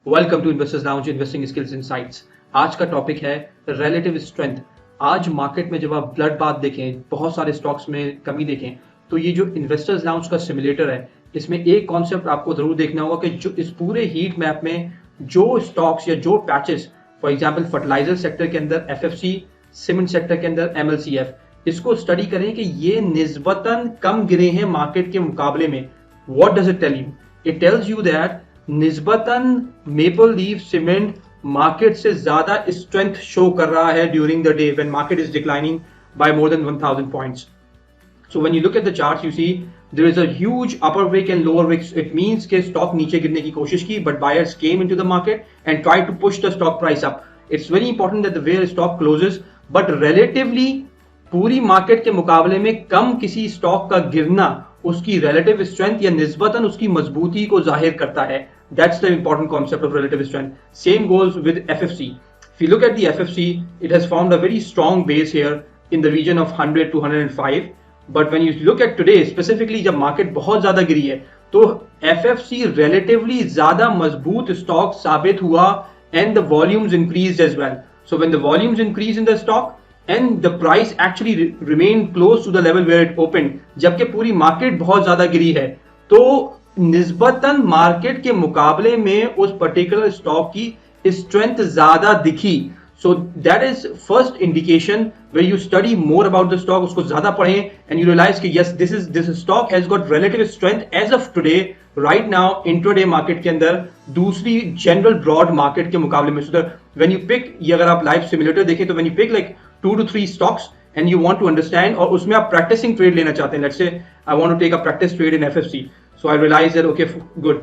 Welcome to investors lounge investing skills insights. आज का topic है रिलेटिव स्ट्रेंथ। आज मार्केट में जब आप ब्लड बाथ देखें, बहुत सारे स्टॉक्स में कमी देखें, तो ये जो इन्वेस्टर्स लाउंज का सिमुलेटर है, इसमें एक कॉन्सेप्ट आपको जरूर देखना होगा कि जो इस पूरे हीट मैप में जो स्टॉक्स या जो patches, for example fertilizer sector के अंदर एफएफसी, सीमेंट सेक्टर के अंदर एमएलसीएफ, इसको स्टडी करें कि ये निस्बतन कम गिरे हैं मार्केट के मुकाबले में। What does it tell you? It tells you that निस्बतन मेपल लीफ सीमेंट मार्केट से ज्यादा स्ट्रेंथ शो कर रहा है during the day when market is declining by more than 1000 points. So when you look at the charts, you see there is a huge upper wick and lower wick. It means कि stock नीचे गिरने की कोशिश की, but buyers came into the market and tried to push the stock price up. It's very important that the where stock closes, but relatively पूरी market के मुकाबले में कम किसी स्टॉक का गिरना उसकी relative strength या निस्बतन उसकी मजबूती को जाहिर करता है। That's the important concept of relative strength. Same goes with FFC. If you look at the FFC, it has formed a very strong base here in the region of 100 to 105. But when you look at today, specifically जब market बहुत ज्यादा गिरी है, तो FFC relatively ज्यादा मजबूत stock साबित हुआ and the volumes increased as well. So when the volumes increase in the stock and the price actually remained close to the level where it opened, जबकि पूरी मार्केट बहुत ज्यादा गिरी है, तो निस्बतन मार्केट के मुकाबले में उस पर्टिकुलर स्टॉक की स्ट्रेंथ ज्यादा दिखी। So that is first indication where you study more about the stock, उसको ज्यादा पढ़ें and you realize कि yes, this stock has got relative strength as of today, right now intraday market के अंदर दूसरी general broad market के मुकाबले में। So that when you pick, ये अगर आप live simulator देखें तो when you pick like 2 to 3 stocks and you want to understand, और उसमें आप practicing trade लेना चाहते हैं, let's say I want to take a practice trade in FFC, so I realize that okay good,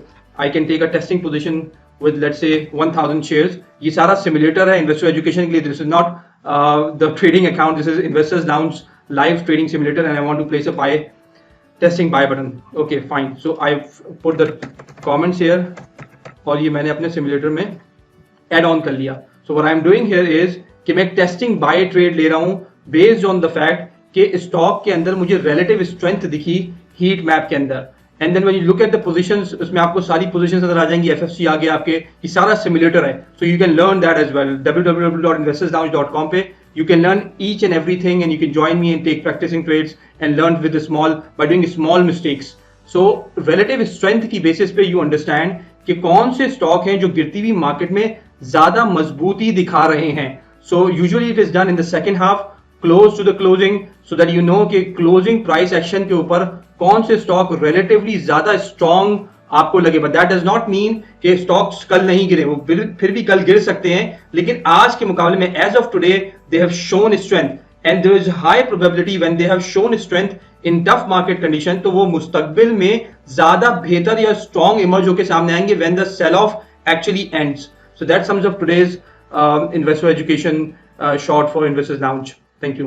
I can take a testing position with let's say 1000 shares. ये सारा simulator है investor education के लिए। This is not the trading account, this is investors lounge live trading simulator and I want to place a buy testing buy button. Okay fine, so I put the comments here और ये मैंने अपने simulator में add on कर लिया। So what I am doing here is कि मैं एक टेस्टिंग बाय ट्रेड ले रहा हूं बेस्ड ऑन द फैक्ट कि स्टॉक के अंदर मुझे रिलेटिव स्ट्रेंथ दिखी हीट मैप के अंदर। And then when you look at the positions, उसमें आपको सारी पोजीशंस नजर आ जाएंगी। एफएफसी आ गया आपके, ये सारा सिमुलेटर है, so you can learn that as well. www.investorslounge.com पे you can learn each and everything and you can join me and take practicing trades and learn with the small by doing small mistakes. So relative strength की basis पे you understand कि कौन से stock हैं जो गिरती हुई market में ज्यादा मजबूती दिखा रहे हैं। So usually it is done in the second half, close to the closing, so that you know कि closing price action के ऊपर कौन से स्टॉक relatively ज्यादा strong आपको लगे। But that does not mean कि स्टॉक्स कल नहीं गिरे, वो फिर भी कल गिर सकते हैं, लेकिन आज के मुकाबले में as of today they have shown strength and there is high probability when they have shown strength in tough market condition, तो वो मुस्तकबिल में ज्यादा बेहतर या strong इमर्ज होकर सामने आएंगे when the sell off actually ends. So that sums up today's investor education short for Investors Lounge. Thank you.